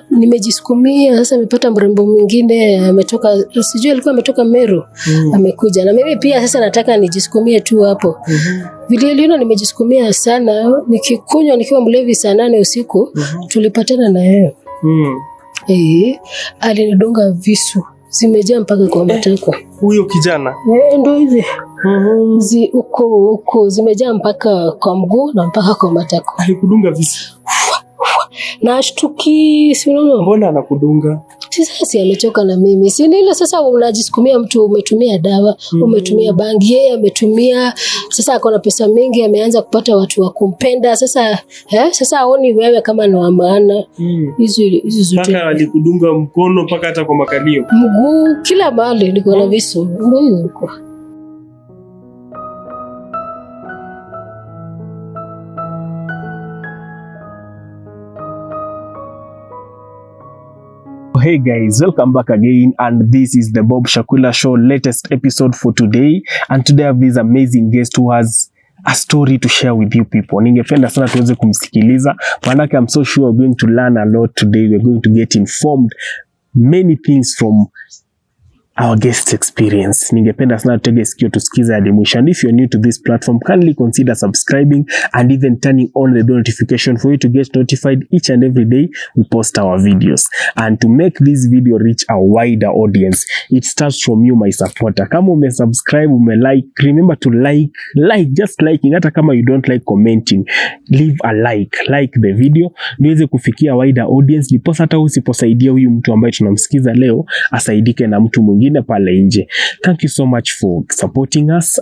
Nimejisukumia sasa, nimepata mrembo mwingine ametoka, sijui alikuwa ametoka Meru, amekuja na mimi pia sasa nataka nijisukumie tu hapo. Vile liona nimejisukumia sana, nikikunywa nikiwa mlevi saa 8 usiku, tulipatana na yeye. Alinidunga visu. Zimejaa mpaka kwa matako. Huyo kijana? Ndio hizi. Uko zimejaa mpaka kwa mguu na mpaka kwa matako. Alikudunga visu? Na ashtuki, si unaona? Mbona anakudunga? Sasa amechoka na mimi. Si ile sasa unajisukumia, mtu umetumia dawa, umetumia bangi, yeye ametumia. Sasa akona pesa mingi, ameanza kupata watu wa kumpenda. Sasa sasa aoni wewe kama ni wa maana. Hizo zote. Paka alikudunga mkono paka hata kwa makalio. Mguu kila mahali niko na visu. Ndio hizo. Hey guys, welcome back again, and this is the Bob Shakula Show latest episode for today. And today I have this amazing guest who has a story to share with you people. Ningependa sana tuweze kumsikiliza, maanake I'm so sure we're going to learn a lot today. We're going to get informed many things from our guest experience. Ningependa sana tutege sikio tusikize hadi mwisho. And if you're new to this platform, kindly consider subscribing and even turning on the bell notification for you to get notified each and every day we post our videos. And to make this video reach a wider audience, it starts from you, my supporter. Kama umesubscribe, umelike, remember to just liking. Hata kama you don't like commenting, leave a like the video niweze kufikia wider audience, niposa hata usiposaidia huyu mtu ambaye tunamsikiza leo asaidike na mtu mwingine pale nje. Thank you so much for supporting us.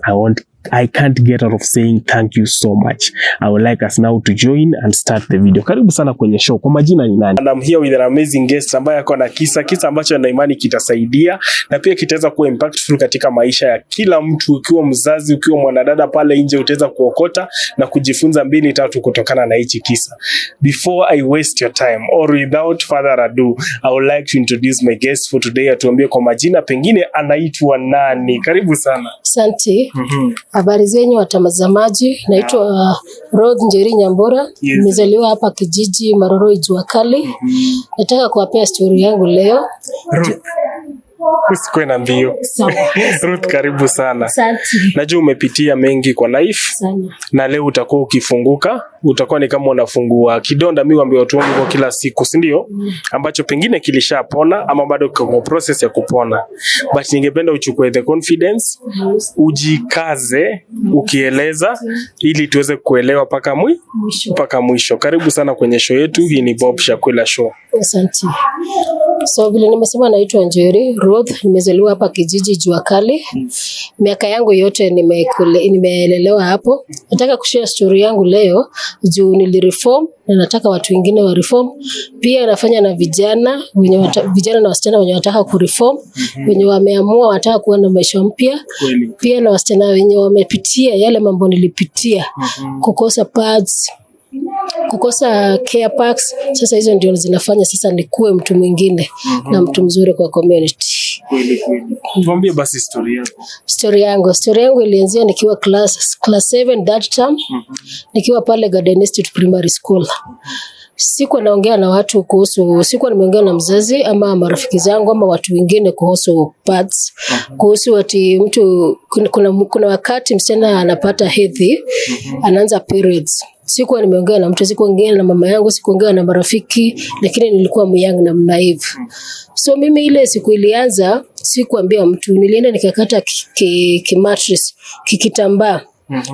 I can't get out of saying thank you so much. I would like us now to join and start the video. Karibu sana kwenye show. Kwa majina ni nani? And I'm here with an amazing guest ambaye ako na kisa ambacho na imani kitasaidia na pia kitaweza kuwa impactful katika maisha ya kila mtu. Ukiwa mzazi, ukiwa mwanadada pale nje, utaweza kuokota na kujifunza 2-3 kutokana na hichi kisa. Before I waste your time or without further ado, I would like to introduce my guest for today. Atuambie kwa majina, pengine anaitwa nani? Karibu sana. Asante. Habari zenyu watazamaji, naitwa Rose Njeri Nyambura. Nimezaliwa hapa kijiji Maroroi Jua Kali. Nataka kuwapea story yangu leo. Usikwe na mbio. Ruth, karibu sana. Asante. Najua umepitia mengi kwa life sana. Na leo utakuwa ukifunguka, utakuwa ni kama unafungua kidonda. Mimi huambia watu wangu kwa kila siku, si ndio? Ambacho pengine kilishapona ama bado kwa process ya kupona. But ningependa uchukue the confidence, ujikaze ukieleza ili tuweze kuelewa paka mwisho. Karibu sana kwenye show yetu. Hii ni Bob Shakula Show. Asante. So vile nimesema naitwa Njeri Ruth, nimezaliwa hapa kijiji Jua Kali. Miaka yangu yote nimelelewa hapo. Nataka kushare story yangu leo juu nilireform na nataka watu wengine wa reform. Pia nafanya na vijana na wasichana wenye wanataka kureform, wenye wameamua wanataka kuwa na maisha mpya. Pia na wasichana wenye wamepitia yale mambo nilipitia, kukosa pads, kukosa care packs. Sasa hizo ndio zinafanya sasa nikuwe mtu mwingine na mtu mzuri kwa community. Tuambie basi story yako. Story yangu ilianzia nikiwa class 7 that time. Nikiwa pale Garden Estate Primary School. Sikuwa naongea na watu sikuwa nimeongea na mzazi ama marafiki zangu ama watu wengine kuhusu pads. Kuhusu ati mtu kuna wakati msichana anapata hedhi, anaanza periods. Sikuwa nimeongea na mtu, sikuongea na mama yangu, sikuongea na marafiki, lakini nilikuwa myang na naive. So mimi ile siku ilianza, sikuambia mtu, nilienda nikakata mattress, kitambaa.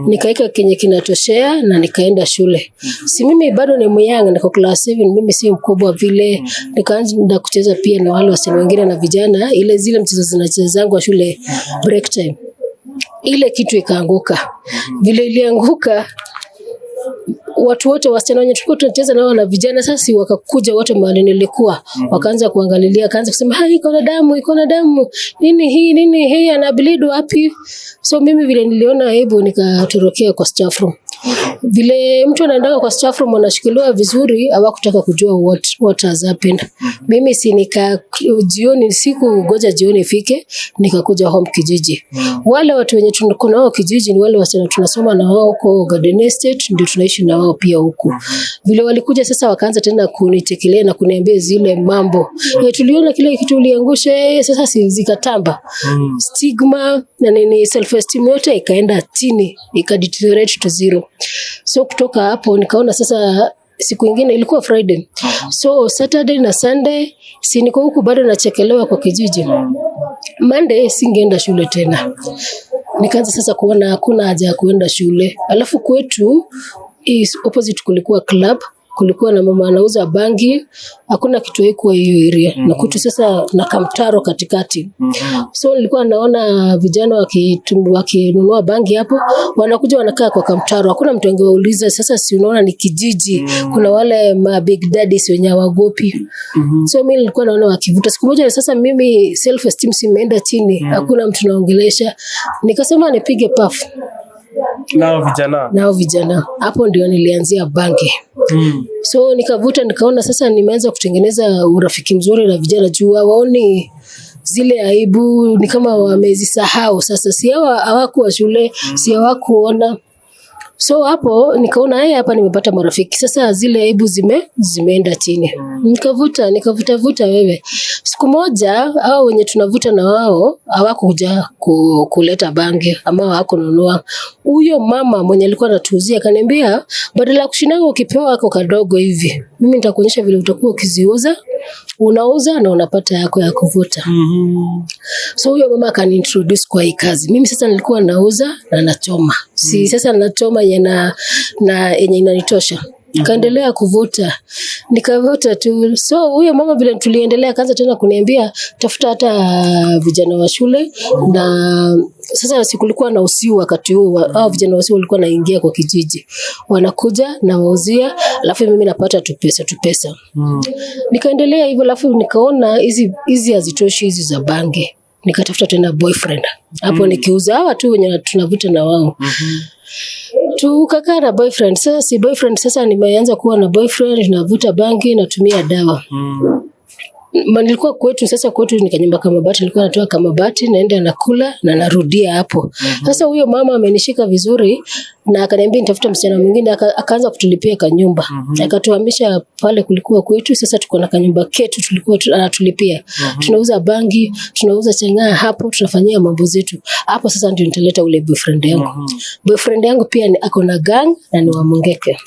Nikaika kenye kinatoshea na nikaenda shule. Si mimi bado ni myang, niko class 7, mimi si mkubwa vile. Nikaanza kucheza pia na wale wasichana wengine na vijana, zile mchezo zinacheza zangu wa shule break time. Ile kitu ikaanguka. Vile ilianguka, watu wote wasichana wenye tulikuwa tunacheza nao na vijana sasa wakakuja wote mahali nilikuwa, wakaanza kuangalilia, kaanza kusema iko na damu, nini hii ana bleed wapi? So mimi vile niliona aibu nikatorokea kwa staff room. Vile mtu anaenda kwa staff room anashikiliwa vizuri, hawakutaka kujua what has happened. Mimi si jioni, siku goja jioni ifike, nikakuja home kijiji. Wale watu wenye tuko nao kijiji ni wale wasichana tunasoma na wao huko Garden Estate, ndio tunaishi na wao pia huko. Vile walikuja sasa wakaanza tena kunitekelea na kuniambia zile mambo. Tuliona kile kitu uliangusha, sasa zikatamba. Stigma na nini, self esteem yote ikaenda chini, ikadeteriorate to zero. So kutoka hapo nikaona sasa siku nyingine ilikuwa Friday. So Saturday na Sunday si niko huku bado nachekelewa kwa kijiji. Monday singeenda shule tena. Nikaanza sasa kuona hakuna haja ya kuenda shule. Alafu kwetu opposite kulikuwa club, kulikuwa na mama anauza bangi, hakuna kitu haikuwa hiyo area. Na kutu sasa na kamtaro katikati. So nilikuwa naona vijana wakinunua bangi hapo, wanakuja wanakaa kwa kamtaro. Hakuna mtu angewauliza, sasa si unaona ni kijiji. Kuna wale ma big daddies wenye wagopi. So mimi nilikuwa naona wakivuta. Siku moja sasa mimi self esteem simeenda chini. Hakuna mtu naongelesha. Nikasema nipige puff. Nao vijana. Hapo ndio nilianzia bangi. So nikavuta, nikaona sasa nimeanza kutengeneza urafiki mzuri na vijana juu waoni zile aibu, ni kama wamezisahau sasa. Si hawakuwa shule, si hawakuona. So hapo nikaona hapa nimepata marafiki. Sasa zile aibu zimeenda chini. Nikavuta wewe. Siku moja hao wenye tunavuta na wao hawakuja kuleta bangi ama hawakununua. Huyo mama mwenye alikuwa anatuuzia akaniambia badala ya kushinda ukipewa yako kadogo hivi, mimi nitakuonyesha vile utakuwa ukiziuza, unauza na unapata yako ya kuvuta. So huyo mama akaniintroduce kwa hii kazi. Mimi sasa nilikuwa nauza na nachoma. Si sasa nachoma na yenye inanitosha. Kaendelea kuvuta. Nikavuta tu. So huyo mama vile tuliendelea kaanza tena kuniambia tafuta hata vijana wa shule, na sasa sikulikuwa na usiu wakati huo. Hao vijana wa shule walikuwa naingia kwa kijiji. Wanakuja na wauzia, alafu mimi napata tu pesa. Nikaendelea hivyo, alafu nikaona hizi hazitoshi hizi za bangi. Nikatafuta tena boyfriend. Hapo nikiuza hawa tu wenye tunavuta na wao. Tukakaa na boyfriend. Sasa si boyfriend, sasa nimeanza kuwa na boyfriend, navuta bangi, natumia dawa. Nilikuwa kwetu, sasa kwetu ni kanyumba kama bati, nilikuwa natoa kama bati, naenda nakula na narudia hapo. Sasa huyo mama amenishika vizuri na akaniambia nitafuta msichana mwingine, akaanza kutulipia kanyumba. Akatuhamisha pale kulikuwa kwetu, sasa tuko na kanyumba ketu tulikuwa anatulipia. Tunauza bangi, tunauza chang'aa hapo, tunafanyia mambo zetu. Hapo sasa ndio nitaleta ule boyfriend yangu. Boyfriend yangu pia ako na gang na ni wa Mungeke.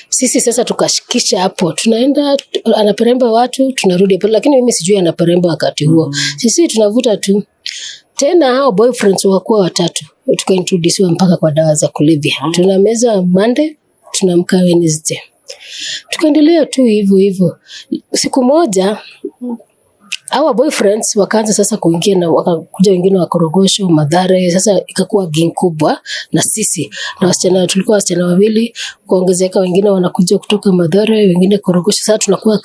Sisi sasa tukashikisha hapo. Tunaenda anaperemba watu, tunarudi hapo, lakini mimi sijui anaperemba wakati huo. Sisi tunavuta tu. Tena hao boyfriends wakuwa watatu. Tukaintroduce mpaka kwa dawa za kulevya. Tunameza Monday, tunamka Wednesday. Tukaendelea tu hivyo. Siku moja hawa boyfriends wakaanza sasa kuingia na wakakuja wengine wa Korogosho, Mathare. Sasa ikakuwa gang kubwa na sisi. Na wasichana tulikuwa wasichana wawili, kuongezeka wengine wanakuja kutoka Mathare, wengine Korogosho. Sasa tunakuwa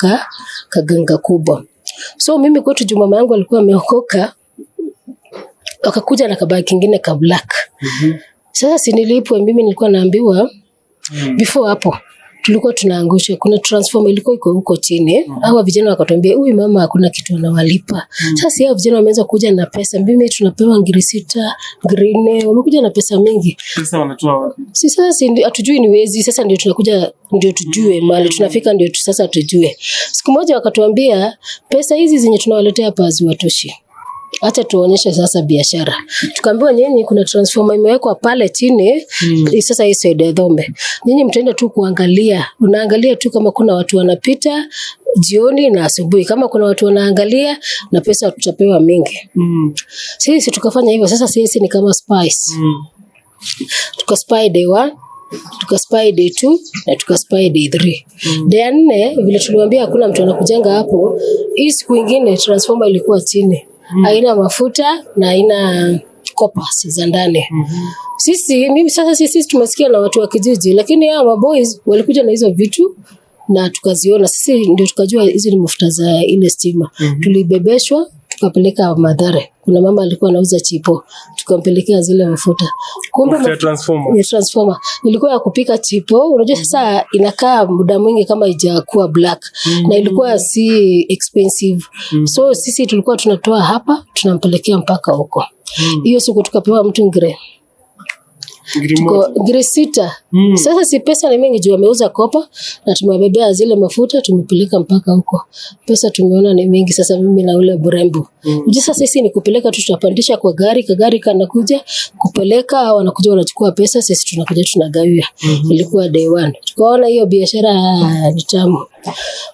kaganga kubwa. So mimi kwetu juu mama yangu alikuwa ameokoka, wakakuja na kabaki kingine ka black. Sasa si nilipwe, mimi nilikuwa naambiwa before hapo tulikuwa tunaangusha, kuna transformer ilikuwa iko huko chini. Hawa vijana wakatuambia huyu mama hakuna kitu anawalipa. Sasa hao vijana wameanza kuja na pesa. Mimi tunapewa ngiri 6, ngiri 4, wamekuja na pesa mingi. Pesa wanatoa wapi? Sasa hatujui ni wezi. Sasa ndio tunakuja ndio tujue mahali tunafika, ndio sasa tujue. Siku moja wakatuambia pesa hizi zenye tunawaletea hapa haziwatoshi. Acha tuonyeshe sasa biashara. Tukaambiwa nyinyi kuna transformer imewekwa pale chini, sasa hii side ya Dhombe. Nyinyi mtaenda tu kuangalia. Unaangalia tu kama kuna watu wanapita jioni na asubuhi. Kama kuna watu wanaangalia na pesa tutapewa mingi. Sisi tukafanya hivyo. Sasa sisi ni kama spies. Tukaspy day 1, tukaspy day 2 na tukaspy day 3. Day 4 vile tuliwaambia hakuna mtu anakujanga hapo. Hii siku nyingine transformer ilikuwa chini. Haina mafuta na haina coppers za ndani. Sisi tumesikia na watu wa kijiji, lakini hao maboys walikuja na hizo vitu na tukaziona. Sisi ndio tukajua hizi ni mafuta za ile stima. Tulibebeshwa tukapeleka Mathare. Kuna mama alikuwa anauza chipo, tukampelekea zile mafuta. Kumbe transformer ilikuwa ya kupika chipo. Unajua sasa inakaa muda mwingi kama haijakuwa black na ilikuwa si expensive. So sisi tulikuwa tunatoa hapa tunampelekea mpaka huko. Hiyo siku tukapewa mtu ngire 6. Sasa si pesa ni mingi juu ameuza kopa na tumebebea zile mafuta tumepeleka mpaka huko. Pesa tumeona ni mingi. Sasa mimi na ule burembo. Sasa sisi ni kupeleka tu, tutapandisha kwa gari, kagari kanakuja kupeleka au wanakuja wanachukua pesa, sisi tunakuja tunagawia. Ilikuwa day 1. Tukaona hiyo biashara ni tamu.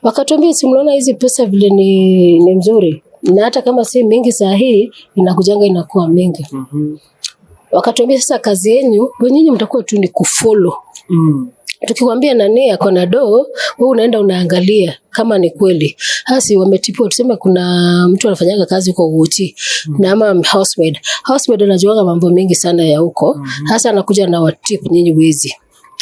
Wakatuambia si mnaona hizi pesa vile ni mzuri. Na hata kama si mingi saa hii inakujanga inakuwa mingi. Wakatuambia sasa kazi yenu wenyewe mtakuwa tu ni kufollow. Tukikwambia nani yako na wewe unaenda unaangalia kama ni kweli. Hasi wametipwa tuseme kuna mtu anafanyanga kazi huko Uchi na ama housemaid anajuanga mambo mengi sana ya huko. Hasa anakuja na watip nyinyi wezi.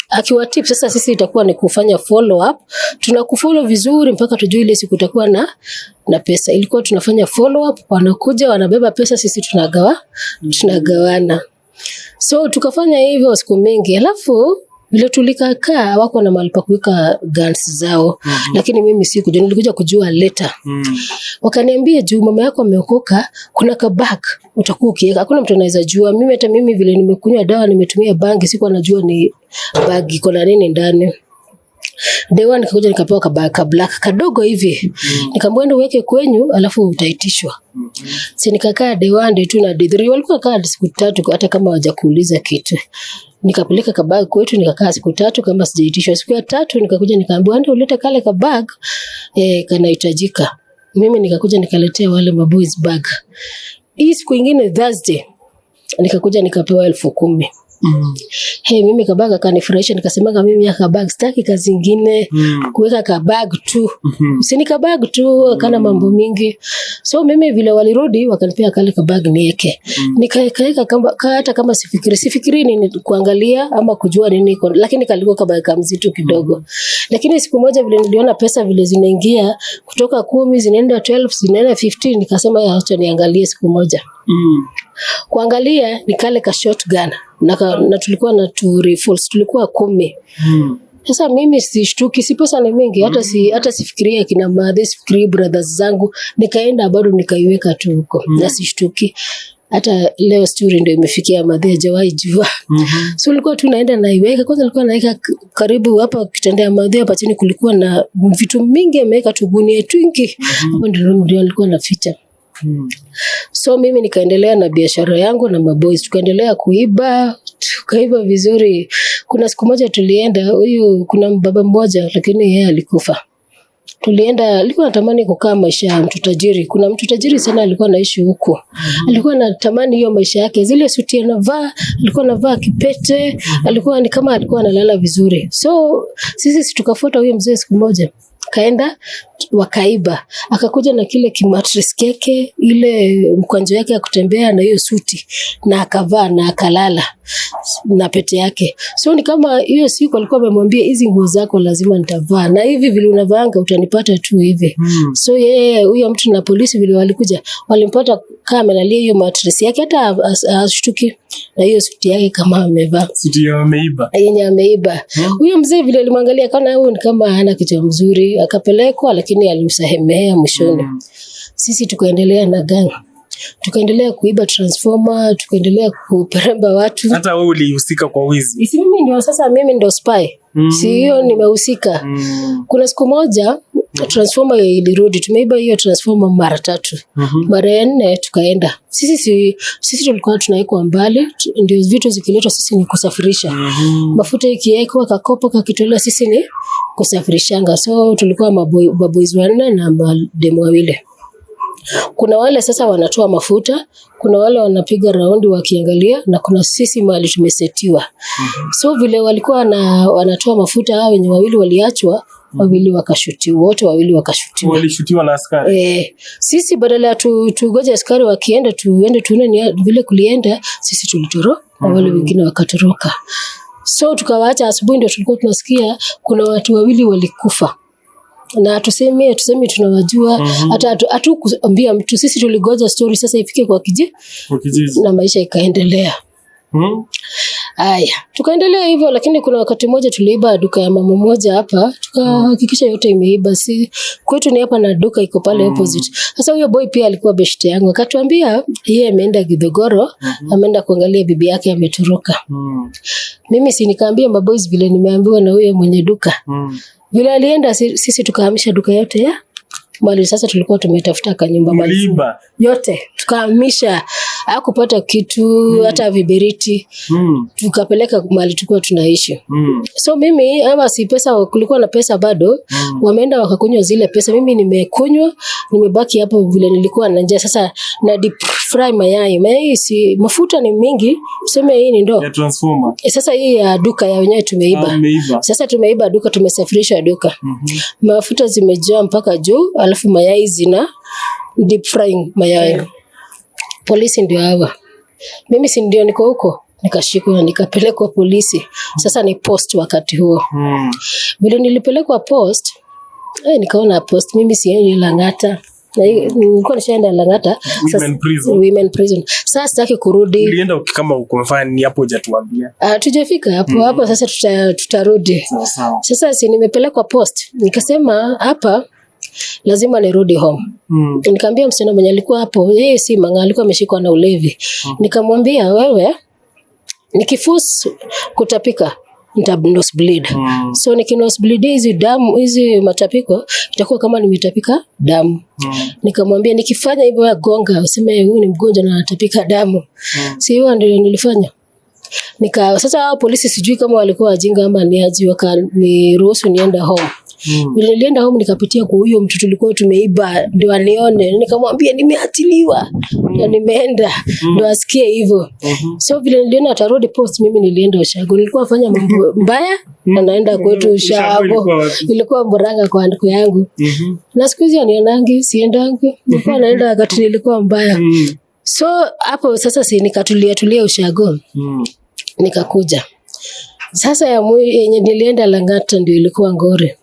Akiwatip sasa sisi itakuwa ni kufanya follow up. Tunakufollow vizuri mpaka tujue ile siku utakuwa na pesa. Ilikuwa tunafanya follow up, wanakuja wanabeba pesa, sisi tunagawana. So tukafanya hivyo siku mingi. Alafu vile tulikakaa wako na mahali pa kuweka guns zao. Lakini mimi sikujua, nilikuja kujua later. Wakaniambia juu mama yako ameokoka kuna kabag utakuwa ukiweka. Hakuna mtu anaweza jua. Hata mimi vile nimekunywa dawa nimetumia bangi sikuwa najua ni bag iko na nini ndani. Day 1 nikakuja nikapewa kabag black kadogo hivi. Nikamwenda uweke kwenyu alafu utaitishwa. Si nikakaa day 1 day 2 na day 3 walikuwa kaa siku 3 hata kama hawajakuuliza kitu. Nikapeleka kabag kwetu nikakaa siku 3 kama sijaitishwa. Siku ya 3 nikakuja nikaambiwa ndio ulete kale kabag kanahitajika. Mimi nikakuja nikaletea wale maboys bag. Hii siku nyingine Thursday nikakuja nikapewa 10,000. Mimi kabaga kanifurahisha nikasemaga mimi ya kabag sitaki kazi nyingine kuweka kabag tu. Sini kabag tu kana mambo mingi. So mimi vile walirudi wakanipea kale kabag niweke. Nikaeka hata kama sifikiri ni kuangalia ama kujua nini lakini kalikuwa kabag kamzito kidogo. Lakini siku moja vile niliona pesa vile zinaingia kutoka 10 zinaenda 12 zinaenda 15 nikasema acha niangalie siku moja. Kuangalia ni kale ka shotgun na tulikuwa na 2 rifles tulikuwa 10. Sasa mimi sishtuki si pesa ni mingi hata sifikiria kina madhe sifikiria brothers zangu nikaenda bado nikaiweka tu huko na sishtuki. Hata leo story ndio imefikia madhe hajawahi jua. So nilikuwa tu naenda naiweka kwanza nilikuwa naika karibu hapa kitendea madhe hapa chini kulikuwa na vitu mingi ameweka tu gunia twingi. Hapo ndio nilikuwa naficha. So mimi nikaendelea na biashara yangu na maboys tukaendelea tukaiba vizuri. Kuna siku moja tulienda kuna baba mmoja lakini yeye alikufa. Alikuwa anatamani kukaa maisha ya mtu tajiri. Kuna mtu tajiri sana alikuwa anaishi huko. Alikuwa anatamani hiyo maisha yake. Zile suti anavaa, alikuwa anavaa kipete, alikuwa ni kama alikuwa analala vizuri. So sisi tukafuata huyo mzee siku moja. Kaenda wakaiba. Akakuja na kile kimattress keke, ile mkwanjo yake ya kutembea na hiyo suti na akavaa na akalala na pete yake. So ni kama hiyo siku alikuwa amemwambia hizi nguo zako lazima nitavaa na hivi vile unavaanga utanipata tu hivi. So yeye huyo mtu na polisi vile walikuja walimpata kama amelalia hiyo mattress yake hata ashtuki na hiyo suti yake kama amevaa. Suti ameiba. Yenye ameiba. Huyo mzee vile alimwangalia kana huyu ni kama hana kitu mzuri akapelekwa lakini alimsahemea mwishoni. Sisi tukaendelea na gang. Tukaendelea kuiba transformer, tukaendelea kuperemba watu. Hata wewe ulihusika kwa wizi. Isi mimi ndio spy. Si hiyo nimehusika. Kuna siku moja transformer ilirudi, tumeiba hiyo transformer mara 3. Mara ya 4 tukaenda. Sisi tulikuwa tunaikwa mbali, ndio vitu zikiletwa sisi ni kusafirisha. Mafuta ikiwekwa kakopo kakitolewa sisi ni kusafirishanga. So tulikuwa maboys 4 na mademo 2. Kuna wale sasa wanatoa mafuta, kuna wale wanapiga raundi wakiangalia na kuna sisi mahali tumesetiwa. So vile walikuwa wanatoa mafuta hao wenye 2 waliachwa, 2 wakashutiwa, wote 2 wakashutiwa. Walishutiwa na askari. Sisi badala ya tugoje askari wakienda tuende tuone vile kulienda, sisi tulitoroka na wale wengine wakatoroka. So tukawaacha asubuhi ndio tulikuwa tunasikia kuna watu 2 walikufa. na tuseme tunawajua, hata hatukuambia mtu, sisi tuligoja story sasa ifike kwa kijiji na maisha ikaendelea. Haya, tukaendelea hivyo, lakini kuna wakati mmoja tuliiba duka ya mama mmoja hapa, tukahakikisha yote imeiba. Si kwetu ni hapa na duka iko pale opposite. Sasa huyo boy pia alikuwa beshte yangu, akatuambia yeye ameenda Githogoro, ameenda kuangalia bibi yake ametoroka. Mimi si nikaambia maboys vile nimeambiwa na huyo mwenye duka. Vile alienda sisi tukahamisha duka yote ya mali. Sasa tulikuwa tumetafuta kanyumba mali yote tukahamisha, hakupata kitu hata viberiti. Tukapeleka mali tulikuwa tunaishi. So mimi ama si pesa, kulikuwa na pesa bado, wameenda wakakunywa zile pesa. Mimi nimekunywa, nimebaki hapo vile nilikuwa na njaa. Sasa na deep fry mayai si mafuta ni mingi, tuseme hii ni ndoo ya transformer. Sasa hii ya duka ya wenyewe tumeiba. Sasa tumeiba duka, tumesafirisha duka. Mafuta zimejaa mpaka juu, alafu mayai zina deep frying mayai. Polisi ndio hawa. Mimi si ndio niko huko, nikashikwa nikapelekwa polisi. Sasa ni post wakati huo. Vile nilipelekwa post, nikaona post mimi siendi Lang'ata. Na nilikuwa nishaenda Lang'ata, women prison. Sasa sitaki kurudi. Ulienda kama ukomfanya ni hapo hujatuambia. Tujafika hapo sasa tutarudi. Sasa si nimepelekwa post. Nikasema hapa lazima nirudi home. Nikamwambia msichana mwenye alikuwa hapo, yeye si manga, alikuwa ameshikwa na ulevi. Nikamwambia wewe nikifus kutapika nose bleed. So nikinose bleed hizi matapiko itakuwa kama nimetapika damu. Nikamwambia nikifanya hivyo ya gonga useme huyu ni mgonjwa na anatapika damu. Si hiyo ndio nilifanya. Sasa polisi sijui kama walikuwa wajinga ama ni aje, wakaniruhusu nienda home. Nilienda home nikapitia kwa huyo mtu tulikuwa tumeiba ndio anione. Nikamwambia nimeatiliwa na nimeenda ndio asikie hivyo. So vile niliona atarudi post, mimi nilienda Ushago. Nilikuwa nafanya mambo mbaya na naenda kwetu Ushago. Nilikuwa Murang'a kwa ndugu yangu. Na siku hizi anionangi siendangi. Nilikuwa naenda wakati nilikuwa mbaya. So hapo sasa si nikatulia Ushago. Nikakuja. Sasa yenye nilienda Lang'ata ndio ilikuwa Ngore.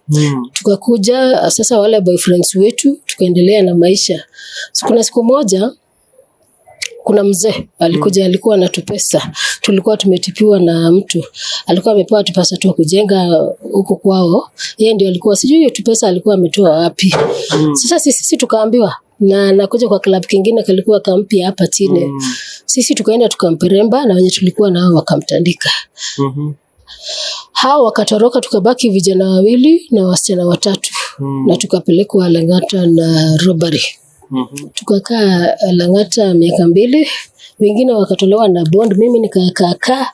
Tukakuja sasa wale boyfriends wetu tukaendelea na maisha. Kuna siku moja kuna mzee alikuja, alikuwa anatupesa. Tulikuwa tumetipiwa na mtu. Alikuwa amepewa tupesa tu kujenga huko kwao. Yeye ndio alikuwa sijui hiyo tupesa alikuwa ametoa wapi. Sasa sisi tukaambiwa na nakuja kwa club kingine kalikuwa kampi hapa chini. Sisi tukaenda tukamperemba na wenye tulikuwa nao wakamtandika. Hao wakatoroka, tukabaki vijana 2 na wasichana 3. Na tukapelekwa Lang'ata na robbery. Tukakaa Lang'ata miaka 2, wengine wakatolewa na bond. Mimi nikakaa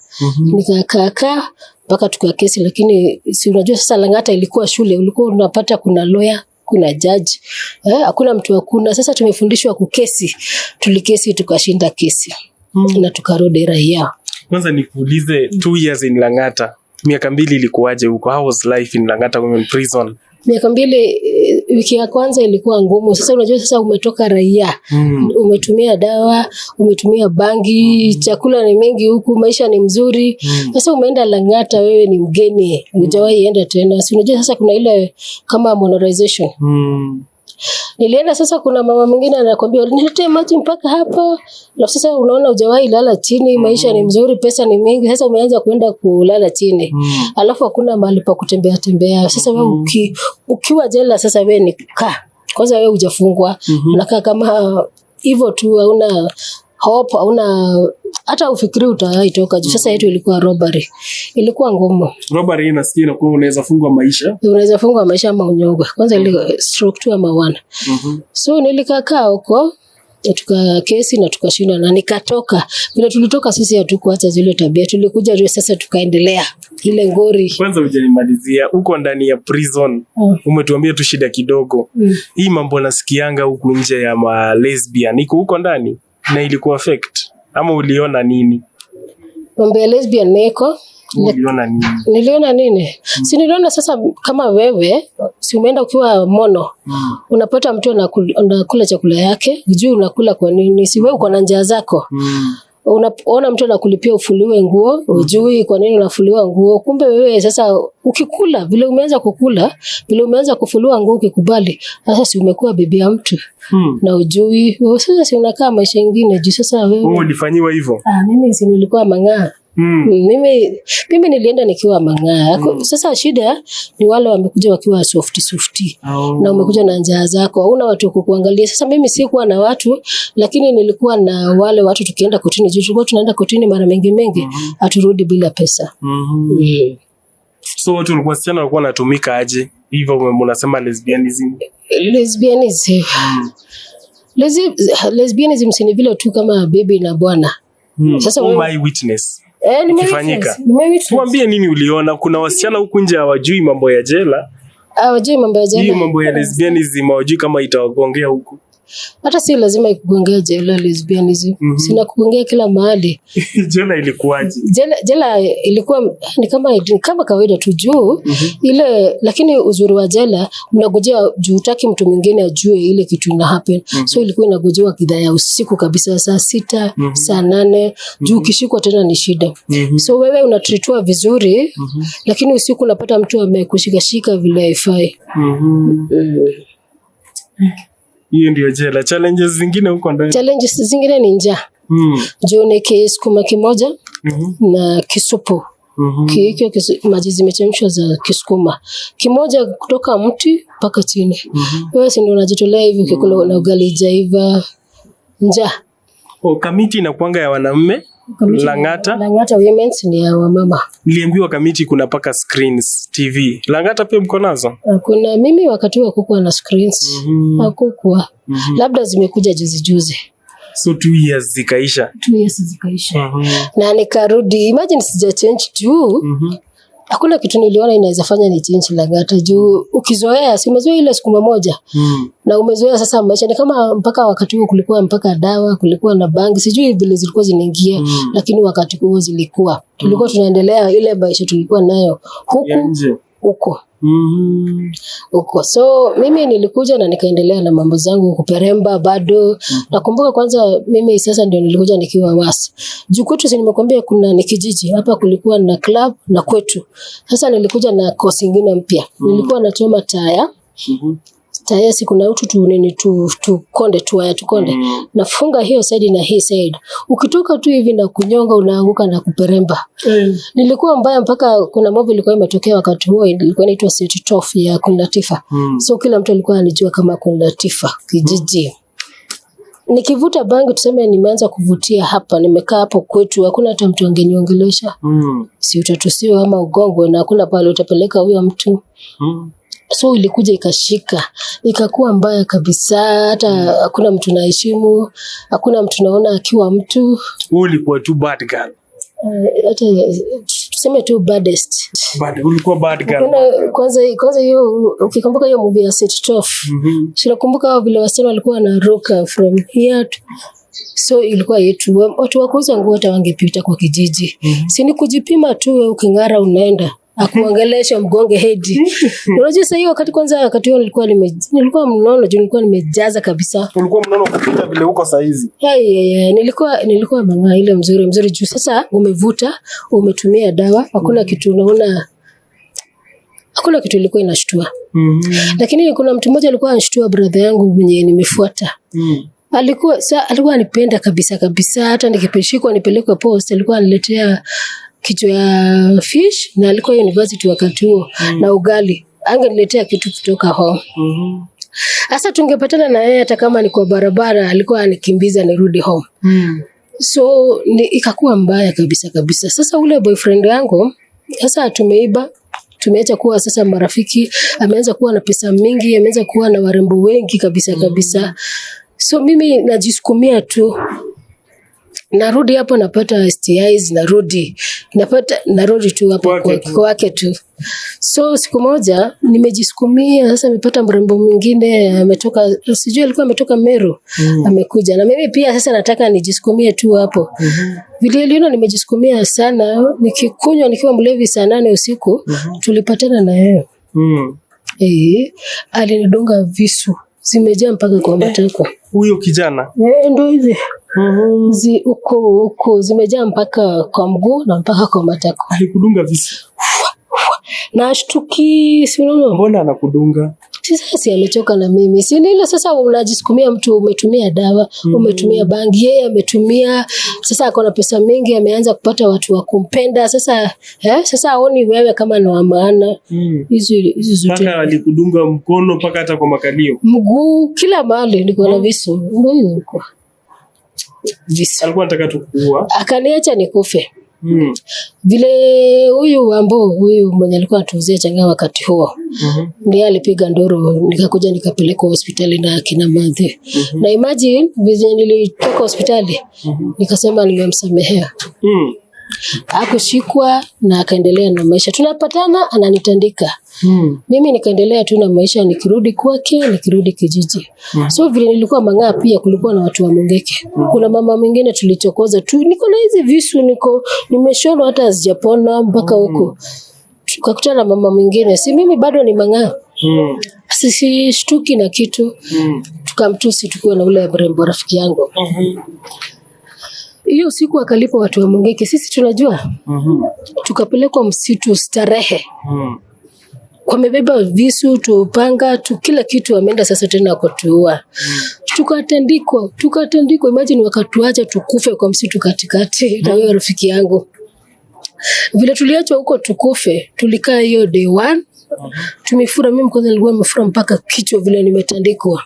mpaka tukakesi, lakini si unajua sasa Lang'ata ilikuwa shule, ulikuwa unapata kuna lawyer, kuna judge, hakuna mtu hakuna. Sasa tumefundishwa kukesi, tulikesi tukashinda kesi na tukarudi raia. Kwanza nikuulize 2 years in Lang'ata, miaka 2 ilikuwaje huko? How was life in Lang'ata women prison? Miaka 2, wiki ya kwanza ilikuwa ngumu. Sasa unajua sasa umetoka raia, umetumia dawa, umetumia bangi, chakula ni mengi huku, maisha ni mzuri. Sasa umeenda Lang'ata, wewe ni mgeni, hujawahi enda tena. Si unajua sasa kuna ile kama modernization. Nilienda sasa, kuna mama mwingine anakuambia niletee maji mpaka hapa. Na sasa unaona hujawahi lala chini, maisha ni mzuri, pesa ni mingi. Sasa umeanza kwenda kulala chini. Alafu hakuna mahali pa kutembea. Sasa wewe ukiwa jela sasa wewe ni kwanza wewe hujafungwa. Unakaa kama hivyo tu, hauna hope, hauna hata ufikiri utaitoka. Sasa yetu ilikuwa robbery. Ilikuwa ngumu. Robbery inasikia na kwa unaweza fungwa maisha. Unaweza fungwa maisha ama unyongwe. Kwanza ile stroke 2 ama 1. So nilikakaa huko, tukakesi na tukashinda na nikatoka. Bila tulitoka sisi hatukuacha zile tabia. Tulikuja ndio sasa tukaendelea ile ngori. Kwanza hujanimalizia huko ndani ya prison. Umetuambia tu shida kidogo. Hii mambo nasikianga huku nje ya ma lesbian. Iko huko ndani na ilikuwa affect ama uliona nini? Mambo ya lesbian neko. Uliona nini? Niliona nini? Si niliona sasa kama wewe, si umeenda ukiwa mono. Unapata mtu anakula chakula yake, hujui unakula kwa nini. Si wewe uko na njaa zako. unaona mtu anakulipia ufuliwe nguo, ujui kwa nini unafuliwa nguo. Kumbe wewe sasa ukikula vile umeanza kukula, vile umeanza kufuliwa nguo ukikubali, sasa si umekuwa bibi ya mtu. Na ujui, sasa si unakaa maisha mengine juu sasa wewe. Ulifanyiwa hivyo? Mimi si nilikuwa mang'aa. Mimi nilienda nikiwa mang'aa. Sasa shida ni wale wamekuja wakiwa softi. Na umekuja na njaa zako, hauna watu kukuangalia. Sasa mimi sikuwa na watu, lakini nilikuwa na wale watu. Tukienda kotini, tulikuwa tunaenda kotini mara mengi, aturudi bila pesa. So watu walikuwa wasichana walikuwa wanatumika aje? Hivyo unasema lesbianism. Lesbianism si vile tu kama baby na bwana. Sasa my witness. Nimefanyika. Tuambie nini uliona? Kuna wasichana huku nje hawajui mambo ya jela. Hawajui mambo ya jela. Hii mambo ya lesbianism hawajui kama itawagongea huku. Hata si lazima ikugongea jela lesbianism. Sina kugongea kila mahali. Jela ilikuwaje? Jela ilikuwa ni kama kawaida tu juu ile, lakini uzuri wa jela mnagojea juu utaki mtu mwingine ajue ile kitu ina happen. So ilikuwa inagojewa kidhaa ya usiku kabisa saa 6, saa 8, juu kishikwa tena ni shida. So wewe unatreatwa vizuri, lakini usiku unapata mtu amekushikashika vile haifai. Hiyo ndio jela. Challenges zingine huko ndani. Challenges zingine ni njaa. Juu ni kisukuma kimoja na kisupu. Kikyo maji zimechemshwa za kisukuma. Kimoja kutoka mti mpaka chini. Wewe si ndio unajitolea hivi ukikula na ugali jaiva. Njaa. Kamiti inakuanga ya wanaume. Lang'ata women's ni ya wamama. Niliambiwa kamiti kuna paka screens TV. Lang'ata pia mko nazo? Kuna mimi wakati wa kukuwa na screens. Hakukuwa. Labda zimekuja juzi. So 2 years zikaisha. 2 years zikaisha. Na nikarudi. Imagine sija change juu. Hakuna kitu niliona inaweza fanya ni change Lang'ata juu ukizoea, si umezoea ile siku moja. Na umezoea sasa maisha ni kama mpaka wakati huo kulikuwa mpaka dawa, kulikuwa na bangi, sijui vile zilikuwa zinaingia, lakini wakati huo zilikuwa. Tulikuwa tunaendelea ile maisha tulikuwa nayo huko. So mimi nilikuja na nikaendelea na mambo zangu kuperemba bado. Nakumbuka kwanza mimi sasa ndio nilikuja nikiwa wasi. Juu kwetu si nimekwambia kuna ni kijiji. Hapa kulikuwa na club na kwetu. Sasa nilikuja na course nyingine mpya. Nilikuwa nachoma taya. Taya si kuna utu tukonde. Nafunga hiyo side na hii side. Ukitoka tu hivi na kunyonga unaanguka na kuperemba. Nilikuwa mbaya mpaka kuna mambo ilikuwa imetokea wakati huo, ilikuwa inaitwa Set Off ya Queen Latifah. So kila mtu alikuwa anijua kama Queen Latifah kijiji. Nikivuta bangi tuseme nimeanza kuvutia hapa, nimekaa hapo kwetu, hakuna hata mtu angeniongelesha. Si utatusiwa ama ugongwe na hakuna pale utapeleka huyo mtu. So ilikuja ikashika, ikakuwa mbaya kabisa, hata hakuna mtu naheshimu, hakuna mtu naona akiwa mtu. Ulikuwa tu bad girl. Hata tuseme tu baddest. Ulikuwa bad girl. Kwanza hiyo ukikumbuka hiyo movie ya Set Off. Sinakumbuka vile wasichana walikuwa wanaruka from here to, so ilikuwa yetu watu wakuuza nguo hata wangepita kwa kijiji. Si ni kujipima tu, uking'ara unaenda akuangelesha mgonge hedi. Unajua sasa hiyo wakati huo nilikuwa mnono juu nilikuwa nimejaza kabisa. Ulikuwa mnono kupita vile uko saa hizi. Nilikuwa mama ile mzuri juu sasa umevuta, umetumia dawa, hakuna kitu unaona. Hakuna kitu ilikuwa inashtua. Lakini kuna mtu mmoja alikuwa anashtua, brother yangu mwenye nimefuata. Alikuwa anipenda kabisa hata nikipeshikwa nipelekwe post, alikuwa aniletea kitu ya fish na alikuwa university wakati huo na ugali. Angeniletea kitu kutoka home. Sasa tungepatana na yeye hata kama ni kwa barabara, alikuwa anikimbiza nirudi home. So ikakuwa mbaya kabisa. Sasa ule boyfriend yangu sasa tumeacha kuwa sasa marafiki, ameanza kuwa na pesa mingi, ameanza kuwa na warembo wengi kabisa. So mimi najisukumia tu. Narudi hapo napata STIs, narudi tu hapo kwake tu. So siku moja nimejisukumia, sasa nimepata mrembo mwingine ametoka, sijui alikuwa ametoka Meru, amekuja. Na mimi pia sasa nataka nijisukumie tu hapo. Vile aliona nimejisukumia sana, nikikunywa nikiwa mlevi saa 8 usiku, tulipatana na yeye. Alinidunga visu zimejaa mpaka kwa matako. Huyo kijana? Ndio hizi. Huko zimejaa mpaka kwa mguu na mpaka kwa matako. Alikudunga visu? Na ashtuki, si unaona? Mbona anakudunga? Sasa amechoka na mimi. Si ile sasa unajisukumia mtu umetumia dawa, umetumia bangi, yeye ametumia. Sasa ako na pesa mingi, ameanza kupata watu wa kumpenda. Sasa sasa aoni wewe kama ni wa maana. Hizi zote. Paka alikudunga mkono paka hata kwa makalio. Mguu kila mahali niko na visu. Ndio niko. Visu. Alikuwa anataka tukuua. Akaniacha nikufe. Vile huyu mwenye alikuwa atuuzia changa wakati huo. Ndiye alipiga nduru, nikakuja nikapelekwa hospitali na kina Madhi. Na imagine vile nilitoka hospitali, nikasema nimemsamehea. Hakushikwa na akaendelea na maisha. Tunapatana ananitandika. Mimi nikaendelea tu na maisha, nikirudi kwake, nikirudi kijiji. So vile nilikuwa Mang'aa pia kulikuwa na watu wa Mungeke. Kuna mama mwingine tulichokoza tu, niko na hizi visu, nimeshona hata hazijapona mpaka huko. Tukakutana na mama mwingine, si mimi bado ni Mang'aa. Sisi shtuki na kitu. Tukamtusi tukiwa na ule mrembo rafiki yangu. Hiyo siku akalipa watu wa Mungeke, sisi tunajua. Tukapelekwa msitu starehe. Wamebeba visu, tupanga, kila kitu wameenda sasa tena kutuua. Tukatandikwa, imagine wakatuacha tukufe kwa msitu katikati na wewe rafiki yangu. Vile tuliachwa huko tukufe, tulikaa hiyo day 1. Tumefura, mimi kwanza nilikuwa nimefura mpaka kichwa vile nimetandikwa.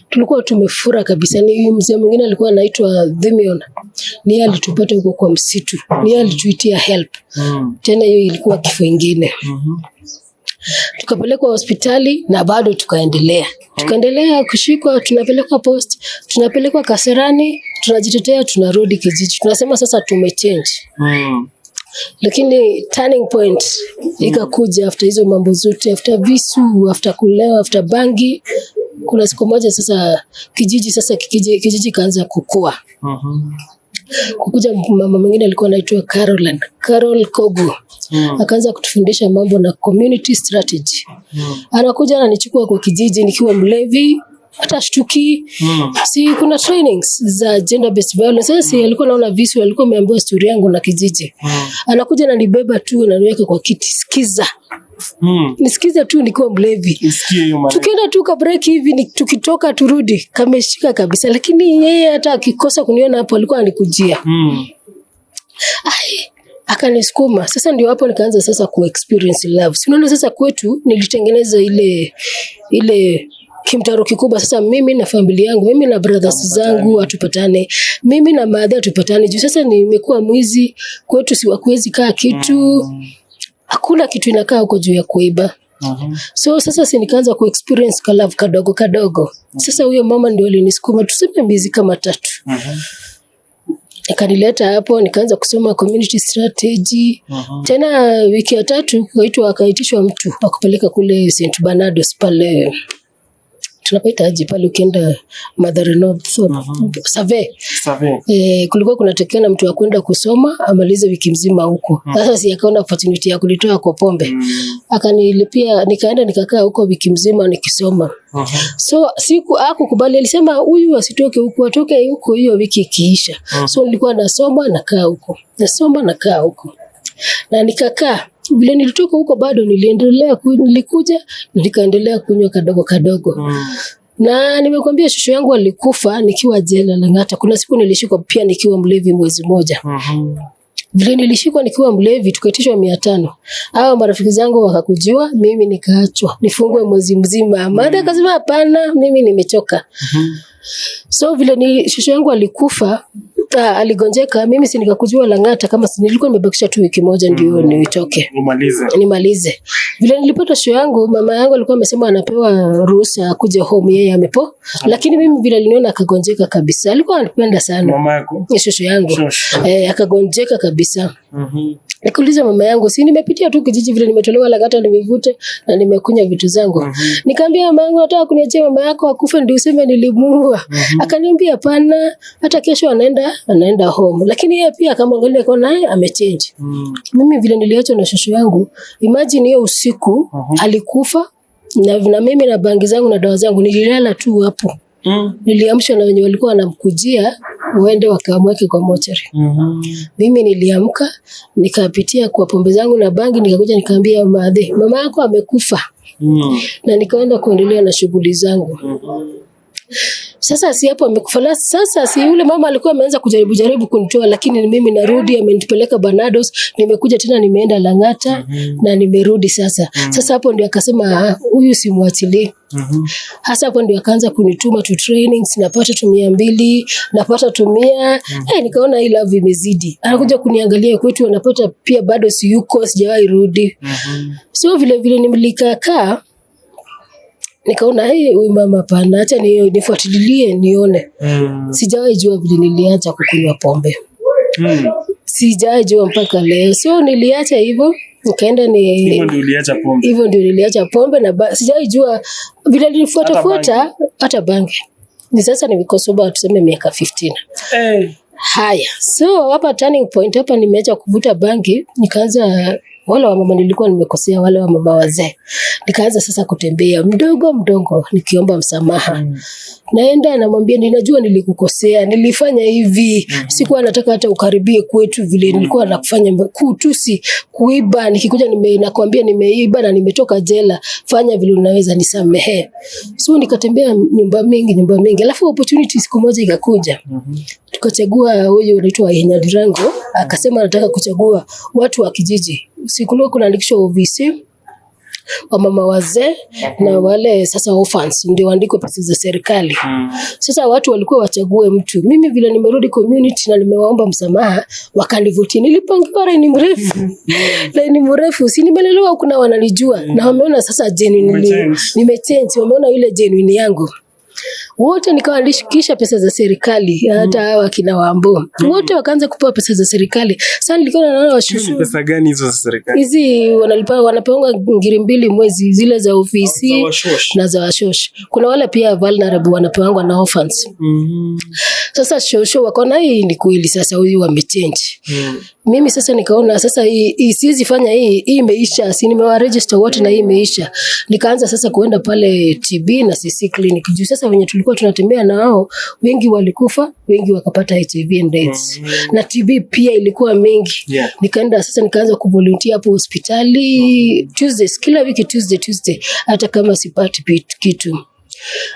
Tulikuwa tumefura kabisa. Ni mzee mwingine alikuwa anaitwa Dhimion. Ni yeye alitupata huko kwa msitu. Ni yeye alituitia help. Tena hiyo ilikuwa kifo kingine. Tukapelekwa hospitali na bado tukaendelea. Tukaendelea kushikwa, tunapelekwa post, tunapelekwa Kasarani, tunajitetea, tunarudi kijiji. Tunasema sasa tumechange. Lakini turning point ikakuja after hizo mambo zote, after visu, after kulewa, after bangi. Kuna siku moja sasa kijiji kaanza kukua. Kukuja mama mwingine alikuwa anaitwa Carol Kogu. Akaanza kutufundisha mambo na community strategy. Anakuja ananichukua kwa kijiji nikiwa mlevi, hata shtuki. Si kuna trainings za gender based violence. Sasa alikuwa anaona visu, alikuwa ameambiwa story yangu na kijiji. Anakuja ananibeba tu na niweka kwa kiti, sikiza. Nisikize tu nikiwa mlevi. Tukienda tu ka break hivi tukitoka turudi kameshika kabisa, lakini yeye hata akikosa kuniona hapo alikuwa anikujia. Akanisukuma. Sasa ndio hapo nikaanza sasa ku experience love. Si unaona sasa kwetu nilitengeneza ile kimtaro kikubwa. Sasa mimi na familia yangu, mimi na brothers zangu hatupatane, mimi na madha hatupatane. Juu sasa nimekuwa mwizi kwetu, si wakuwezi kaa kitu. Hakuna kitu inakaa huko juu ya kuiba. So sasa nikaanza ku experience love kadogo. Sasa huyo mama ndio alinisukuma, tuseme miezi kama 3. Akanileta hapo, nikaanza kusoma community strategy. Tena wiki ya 3 akaitishwa mtu akupeleka kule St. Bernardo's pale. Tunapaita aje pale ukienda Mathare North Save. Kulikuwa kunatekana mtu wa kwenda kusoma amalize wiki mzima huko. Sasa si akaona opportunity ya kulitoa kwa pombe. Akanilipia, nikaenda nikakaa huko wiki mzima nikisoma. So siku hakukubali, alisema huyu asitoke huko, atoke huko hiyo wiki ikiisha. So nilikuwa nasoma nakaa huko. Na nikakaa. Vile nilitoka huko bado nilikuja nikaendelea kunywa kadogo. Na nimekuambia shosho yangu alikufa nikiwa jela Lang'ata. Kuna siku nilishikwa pia nikiwa mlevi mwezi moja. Vile nilishikwa nikiwa mlevi tukaitishwa 500. Hao marafiki zangu wakakujua, mimi nikaachwa nifungwe mwezi mzima. Madha akasema hapana, mimi nimechoka. So vile shosho yangu alikufa, aligonjeka, mimi si nikakujua Lang'ata, kama nilikuwa nimebakisha tu wiki moja ndio nitoke. Nimalize. Vile nilipata shosho yangu, mama yangu alikuwa amesema anapewa ruhusa akuje home, yeye amepo. Lakini mimi vile aliniona akagonjeka kabisa. Alikuwa anapenda sana. Mama yako? Shosho yangu. Akagonjeka kabisa. Nikuuliza mama yangu, si nimepitia tu kijiji vile nimetolewa Lang'ata, nimevuta na nimekunya vitu zangu. Nikamwambia mama yangu, nataka kuniachia mama yako akufe ndio useme nilimuua. Akaniambia hapana, hata kesho anaenda home. Lakini yeye pia akamwangalia kwa naye amechange. Mimi vile niliachwa na shosho yangu, imagine hiyo usiku alikufa, Na mimi na bangi zangu na dawa zangu nililala tu hapo. Niliamshwa na wenye walikuwa wanamkujia uende wakamweke kwa mochari. Mimi niliamka nikapitia kwa pombe zangu na bangi, nikakuja nikaambia mama yako amekufa. Na nikaenda kuendelea na shughuli zangu. Sasa si hapo amekufa. Sasa si yule mama alikuwa ameanza kujaribu kunitoa, lakini mimi narudi, amenipeleka Barnardos, nimekuja tena nimeenda Lang'ata na nimerudi sasa. Sasa hapo ndio akasema huyu simwachilie. Hasa hapo ndio akaanza kunituma to trainings, napata 200, napata 100. Nikaona hii love imezidi. Anakuja kuniangalia kwetu, anapata pia bado si yuko, sijawahi rudi. So vile nilikaa nikaona huyu mama hapana, acha nifuatilie nione. Sijawahi jua vile niliacha kukunywa pombe. Sijawahi jua mpaka leo. So niliacha hivyo, nikaenda hivyo ndio niliacha pombe. Hivyo ndio niliacha pombe na sijawahi jua vile nilifuata hata bangi. Ni sasa nimikosoba tuseme miaka 15. Haya. So hapa turning point hapa nimeacha kuvuta bangi, nikaanza wale wa mama nilikuwa nimekosea, wale wa mama wazee. Nikaanza sasa kutembea mdogo nikiomba msamaha. Naenda namwambia ninajua nilikukosea, nilifanya hivi, sikuwa nataka hata ukaribie kwetu vile nilikuwa nakufanya kutusi, kuiba, nikikuja nakwambia nimeiba na nimetoka jela, fanya vile unaweza nisamehe. So nikatembea nyumba mingi, alafu opportunity siku moja ikakuja. Tukachagua huyo anaitwa Enyadirango, akasema anataka kuchagua watu wa kijiji. Sikulikuwa kunaandikishwa OVC wa mama wazee na wale sasa orphans ndio waandikwe pesa za serikali. Sasa watu walikuwa wachague mtu. Mimi vile nimerudi community na nimewaomba msamaha, wakanivutia. Nilipangiwa laini mrefu. Si nimelelewa kuna wananijua na wameona sasa genuine nimechange, wameona ile genuine yangu. Wote nikawaandikisha pesa za serikali, hata hawa kina Wambo. Wote wakaanza kupewa pesa za serikali. Sasa nilikuwa naona washushu. Pesa gani hizo za serikali? Hizi wanapewa 2,000 mwezi, zile za ofisi na za washosh. Kuna wale pia vulnerable wanapewa na orphans. Sasa shosho wakaona hii ni kweli, sasa huyu wamechange. Mimi sasa nikaona sasa hii siwezi fanya hii imeisha, si nimewaregister wote na hii imeisha. Nikaanza sasa kuenda pale TB na CC clinic. Juu sasa wenye tulikuwa tunatembea na hao wengi walikufa, wengi wakapata HIV and AIDS. Na TB pia ilikuwa mengi. Nikaenda sasa nikaanza kuvolunteer hapo hospitali Tuesdays, kila wiki Tuesday hata kama sipati kitu.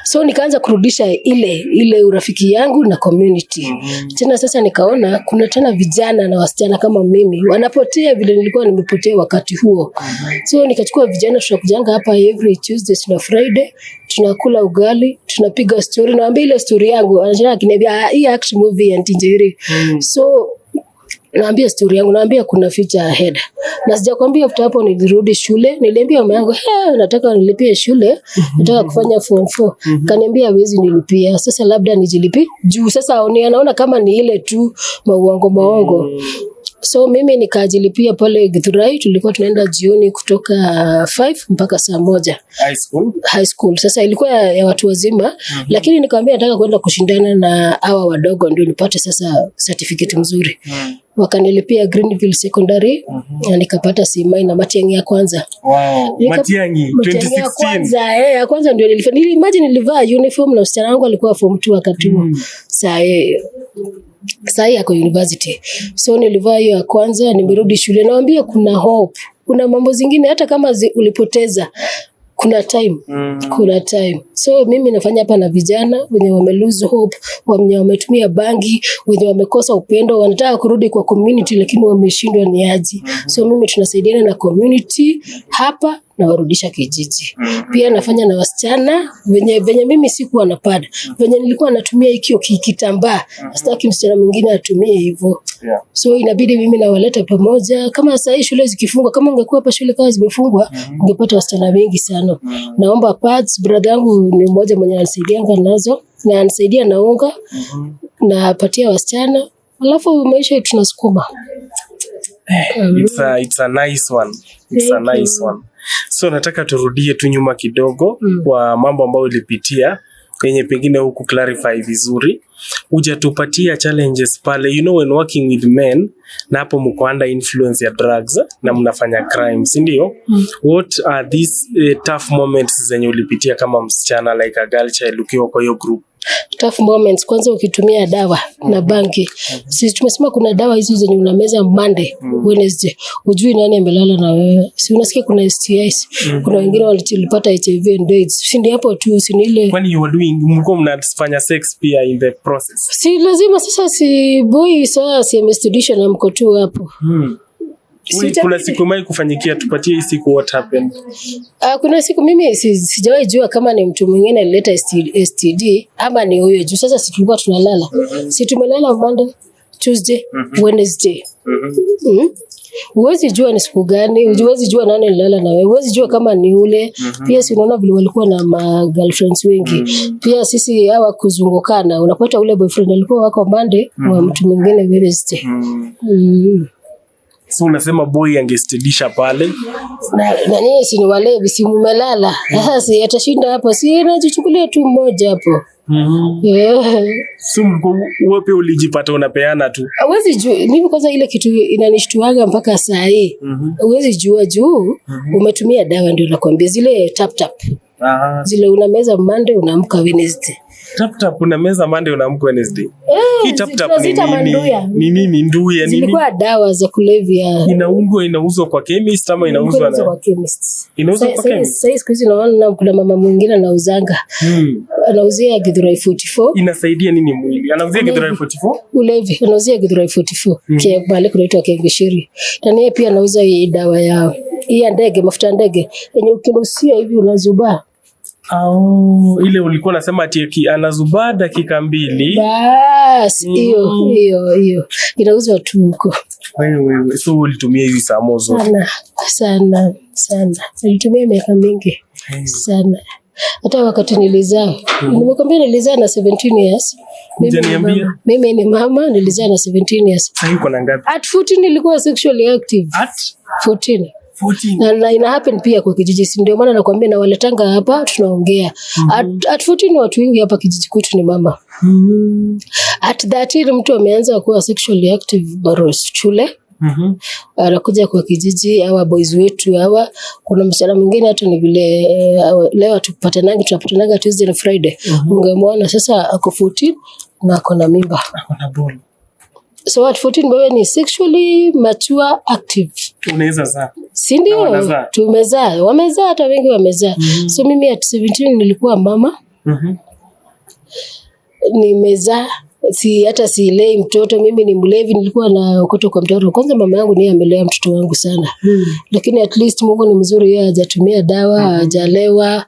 So nikaanza kurudisha ile urafiki yangu na community. Tena sasa nikaona kuna tena vijana na wasichana kama mimi wanapotea vile nilikuwa nimepotea wakati huo. So nikachukua vijana, tunakujanga hapa every Tuesday na Friday, tunakula ugali, tunapiga story, naambia ile story yangu, anajana akiniambia hii action movie Aunty Njeri. So naambia story yangu, naambia kuna future ahead. Na sijakwambia after hapo nilirudi shule, niliambia mama yangu, nataka nilipie shule, nataka kufanya form 4. Kaniambia hawezi nilipia. Sasa labda nijilipie juu sasa anaona kama ni ile tu maongo. So mimi nikajilipia pale Githurai, tulikuwa tunaenda jioni kutoka 5 mpaka saa 1. High school. Sasa ilikuwa ya watu wazima, lakini nikamwambia nataka kwenda kushindana na hawa wadogo ndio nipate sasa certificate mzuri. Wakanilipia Greenville Secondary na nikapata C- na Matiang'i ya kwanza. Matiang'i 2016. Ya kwanza ndio nilifanya. Imagine nilivaa uniform na msichana wangu alikuwa form 2 wakati huo. Sasa yako university. So nilivaa hiyo ya kwanza, nimerudi shule, naambia kuna hope. Kuna mambo zingine hata kama ulipoteza kuna time. So mimi nafanya hapa na vijana wenye wame lose hope, wenye wametumia bangi, wenye wamekosa upendo, wanataka kurudi kwa community lakini wameshindwa ni aje. So mimi tunasaidiana na community hapa na warudisha kijiji. Pia nafanya na wasichana venye mimi sikuwa na pad. Venye nilikuwa natumia hikio kitambaa. Sitaki msichana mwingine atumie hivyo. So inabidi mimi nawaleta pamoja. Kama sasa hii shule zikifungwa, kama ungekuwa hapa shule kama zimefungwa, ungepata wasichana wengi sana. Naomba pads, brother yangu ni mmoja mwenye anasaidianga nazo na anasaidia na unga na patia wasichana. Alafu maisha tunasukuma. It's a nice one. So nataka turudie tu nyuma kidogo kwa mambo ambayo ulipitia yenye pengine huku clarify vizuri. Hujatupatia challenges pale, you know when working with men na hapo mko under influence ya drugs na mnafanya crimes, ndio? What are these tough moments zenye ulipitia kama msichana like a girl child ukiwa kwa hiyo group? Tough moments, kwanza ukitumia dawa na bangi. Sisi tumesema kuna dawa hizo zenye unameza Monday, Wednesday, hujui nani amelala na wewe. Si unasikia kuna STIs, kuna wengine walipata HIV and AIDS. Si ndio hapo tu, si ile. When you were doing, mko mnafanya sex pia in the process? Si lazima sasa, si boy sasa si amestudisha na mko tu hapo. Kuna siku mai kufanyikia, tupatie hii siku what happened? Kuna siku mimi sijawahi jua kama ni mtu mwingine alileta STD ama ni huyo juu. Sasa si tulikuwa tunalala. Si tumelala Monday, Tuesday, Wednesday. Huwezi jua ni siku gani, huwezi jua nani alilala na wewe, huwezi jua kama ni ule. Pia si unaona vile walikuwa na ma girlfriends wengi. Pia sisi hawa kuzungukana, unapata ule boyfriend alikuwa wako Monday wa mtu mwingine Wednesday. So unasema boy angestidisha pale na nini, si ni walevi, si mmelala. Sasa atashinda hapo, si anajichukulia tu mmoja hapo. So wewe ulijipata unapeana tu? Huwezi jua. Mimi kwanza ile kitu inanishtuaga mpaka saa hii. Huwezi jua juu umetumia dawa, ndio nakwambia zile tap tap. Zile unameza Monday unaamka Wednesday. Tap tap unameza Monday unaamka Wednesday. Hii tap tap ni nini? Nduya nini? Zilikuwa dawa za kulevya. Inauzwa kwa chemist ama inauzwa kwa chemist? Inauzwa kwa chemist. Sasa siku hizi naona kuna mama mwingine anauzanga. Anauzia Githurai 44. Inasaidia nini mwili? Anauzia Githurai 44? Ulevi, anauzia Githurai 44. Kia pale kunaitwa Kengeshiri. Na yeye pia anauza hii dawa yao. Hii ya ndege, mafuta ndege. Yenye ukinusia hivi unazubaa. Ile ulikuwa unasema ati anazubaa dakika 2. Bas, hiyo. Inauzwa tu huko. Wewe, so ulitumia hizi saa mozo? Sana. Nilitumia miaka mingi. Sana. Hata wakati nilizaa. Nimekwambia nilizaa na 17 years. Mimi ni mama, nilizaa na 17 years. Sasa uko na ngapi? At 14 nilikuwa sexually active. At 14. Na ina happen pia kwa kijiji, si ndio maana nakwambia na waletanga hapa tunaongea. At 14 watu wengi hapa kijiji kwetu ni mama. At 13 mtu ameanza kuwa sexually active baros shule. Anakuja kwa kijiji, hawa boys wetu hawa. Kuna msichana mwingine hata ni vile leo tunapatanaga Tuesday na Friday. Ungemwona sasa ako 14 na ako na mimba. Ako na ball. So at 14 wewe ni sexually mature active. Unaweza zaa. Si ndio? Tumezaa. Wamezaa, hata wengi wamezaa. So mimi at 17 nilikuwa mama. Nimezaa. Hata silei mtoto, mimi ni mlevi, nilikuwa na okoto kwa mtoto. Kwanza mama yangu niye amelea mtoto wangu sana. Lakini at least Mungu ni mzuri, yeye hajatumia dawa, hajalewa.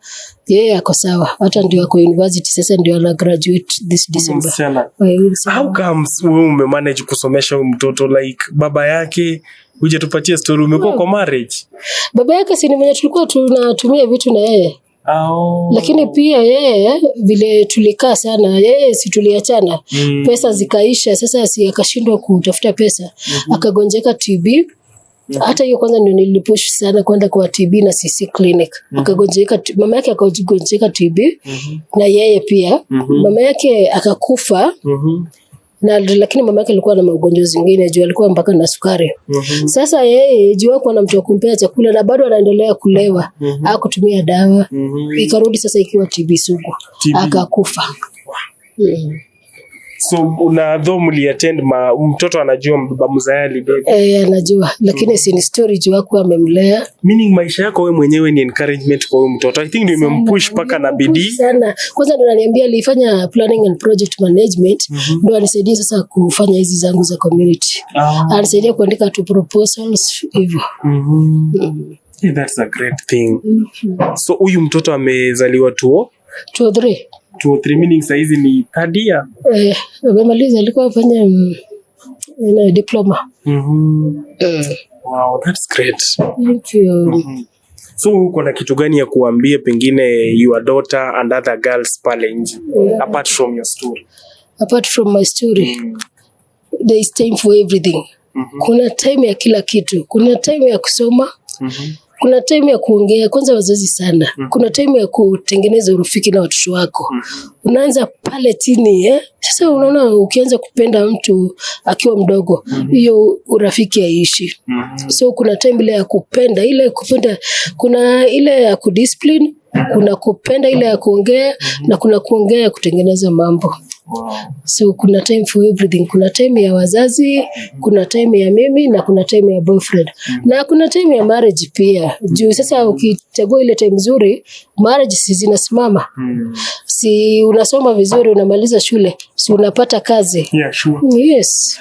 Yeye ako sawa. Hata ndio ako university sasa, ndio ana graduate this December. How comes wewe umemanage kusomesha huyu mtoto like baba yake? Uje tupatie story, umekuwa kwa marriage? Baba yake si ni mwenye tulikuwa tunatumia vitu na yeye. Lakini pia yeye vile tulikaa sana, yeye si tuliachana. Pesa zikaisha, sasa si akashindwa kutafuta pesa. Akagonjeka TB. Hata hiyo kwanza ndio nilipush sana kwenda kwa TB na CC clinic. Akagonjeka, mama yake akagonjeka TB na yeye pia. Mama yake akakufa. Lakini mama yake alikuwa na magonjwa zingine, juu alikuwa mpaka na sukari. Sasa yeye juu hakuwa na mtu wa kumpea chakula na bado anaendelea kulewa. Hakutumia dawa. Ikarudi sasa ikiwa TB sugu. Akakufa. So unadho mliattend mtoto anajua baba mzae alibeba? Anajua, lakini si ni story juu hakuwa amemlea. Meaning maisha yako wewe mwenyewe ni encouragement kwa huyo mtoto. I think ndio imempush paka na bidii sana. Kwanza ndo ananiambia alifanya planning and project management, ndo anisaidia sasa kufanya hizi zangu za community. Anisaidia kuandika tu proposals hivyo. That's a great thing. So huyu mtoto amezaliwa 203 meaning saizi ni third year. Amemaliza, alikuwa afanya diploma. Wow, that's great. Thank you. So uko na kitu gani ya kuambia pengine your daughter and other girls pale nje apart from your story? Apart from my story, there is time for everything. Kuna time ya kila kitu. Kuna time ya kusoma. kuna time ya kuongea kwanza wazazi sana. Kuna time ya kutengeneza urafiki na watoto wako. Unaanza pale chini Sasa unaona ukianza kupenda mtu akiwa mdogo, hiyo urafiki haishi. So kuna time ile ya kupenda, kuna ile ya kudiscipline, kuna kupenda ile ya kuongea na kuna kuongea ya kutengeneza mambo. So kuna time for everything. Kuna time ya wazazi, kuna time ya mimi na kuna time ya boyfriend. Na kuna time ya marriage pia. Juu sasa ukichagua ile time nzuri, marriage si zinasimama. Si unasoma vizuri, unamaliza shule, si unapata kazi. Yeah, sure. Yes.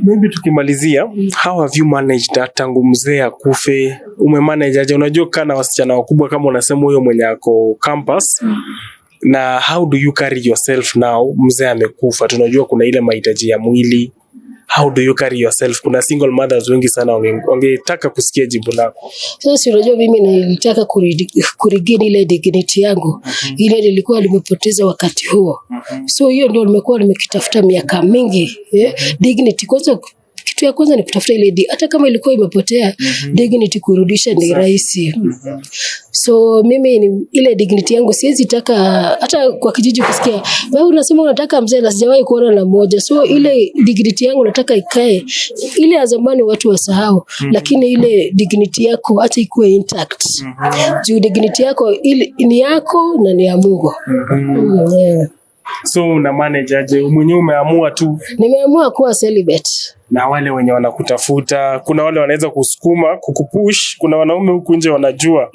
Maybe tukimalizia, how have you managed that tangu mzee akufe? Umemanage aje? Unajua kana wasichana wakubwa kama unasema huyo mwenye ako campus. Na how do you carry yourself now mzee amekufa? Tunajua kuna ile mahitaji ya mwili. How do you carry yourself? Kuna single mothers wengi sana wangetaka kusikia jibu lako. Sasa unajua mimi nilitaka kuregain ile dignity yangu. Ile nilikuwa nimepoteza wakati huo. So hiyo ndio nimekuwa nimekitafuta miaka mingi. Dignity kwanza, kitu ya kwanza ni kutafuta ile hata kama ilikuwa imepotea, dignity kurudisha ni rahisi. So mimi ile dignity yangu siwezi taka hata kwa kijiji kusikia wewe unasema unataka mzee na sijawahi kuona na moja. So ile dignity yangu nataka ikae ile ya zamani watu wasahau, lakini ile dignity yako hata ikuwe intact. Juu dignity yako ile ni yako na ni ya Mungu. So una manage aje? Mwenyewe umeamua tu? Nimeamua kuwa celibate. Na wale wenye wanakutafuta, kuna wale wanaweza kusukuma, kukupush, kuna wanaume huku nje wanajua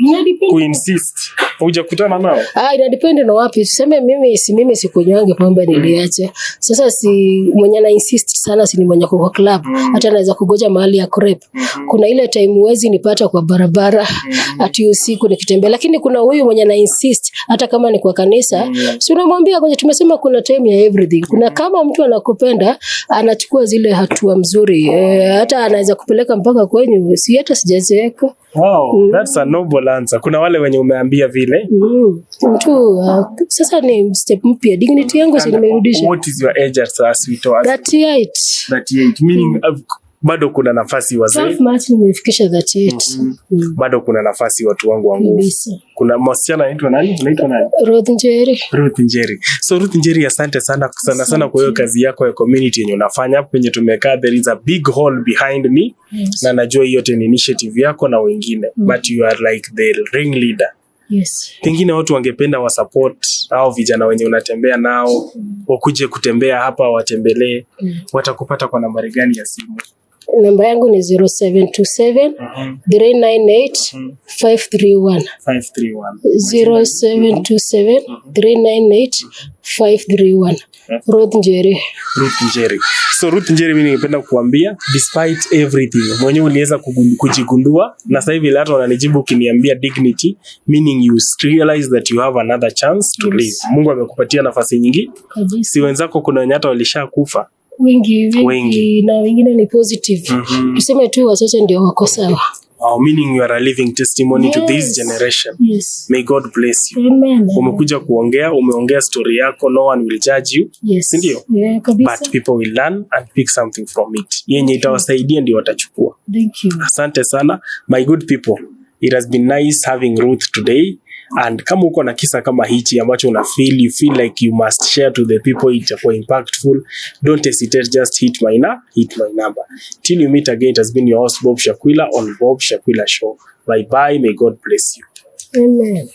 kuinsist. Hujakutana nao? Ina depend na wapi. Tuseme mimi sikunywange pombe niliacha. Sasa si mwenye na insist sana si ni mwenye kwa club. Hata anaweza kugoja mahali ya crepe. Kuna ile time huwezi nipata kwa barabara ati usiku nikitembea, lakini kuna huyu mwenye na insist hata kama ni kwa kanisa. Si unamwambia ngoja, tumesema kuna time ya everything. Kuna kama mtu anakupenda anachukua zile hatua mzuri. Hata anaweza kupeleka mpaka kwenyu, si hata sijazeeka. Wow, that's a noble answer. Kuna wale wenye umeambia vile. Mtu sasa ni step mpya. Dignity yangu si nimerudisha. What is your age as we told? 38. 38 meaning bado kuna nafasi wazee. Self-match nimefikisha 38. Bado kuna nafasi watu wangu. Kuna msichana anaitwa nani? Unaitwa nani? Ruth Njeri. Ruth Njeri. So Ruth Njeri, asante sana kwa hiyo kazi yako ya community yenye unafanya hapo penye tumekaa. There is a big hall behind me. Na najua hiyo yote ni initiative yako na wengine. But you are like the ring leader. Yes. Pengine watu wangependa wa support au vijana wenye unatembea nao wakuje kutembea hapa watembelee. Watakupata kwa nambari gani ya simu? Namba yangu ni 0727 398 531. 0727 398 531. Ruth Njeri. So Ruth Njeri, mimi ningependa kukuambia despite everything mwenyewe uliweza kujigundua, na sasa hivi hata wananijibu ukiniambia dignity, meaning you realize that you have another chance to live. Mungu amekupatia nafasi nyingi. Si wenzako kuna wenye hata walishakufa. Wengi na wengine ni positive. Tuseme tu wachache ndio wako sawa. Meaning you are a living testimony to this generation. May God bless you. Amen. Umekuja kuongea, umeongea story yako, no one will judge you. Sindio? But people will learn and pick something from it. Yenye itawasaidia ndio watachukua. Thank you. Asante sana my good people. It has been nice having Ruth today. And kama uko na kisa kama hichi ambacho you feel like you must share to the people, itakuwa impactful, don't hesitate, just hit my number. Till you meet again, it has been your host Bob Shakwila on Bob Shakwila Show. Bye bye, may God bless you. Amen.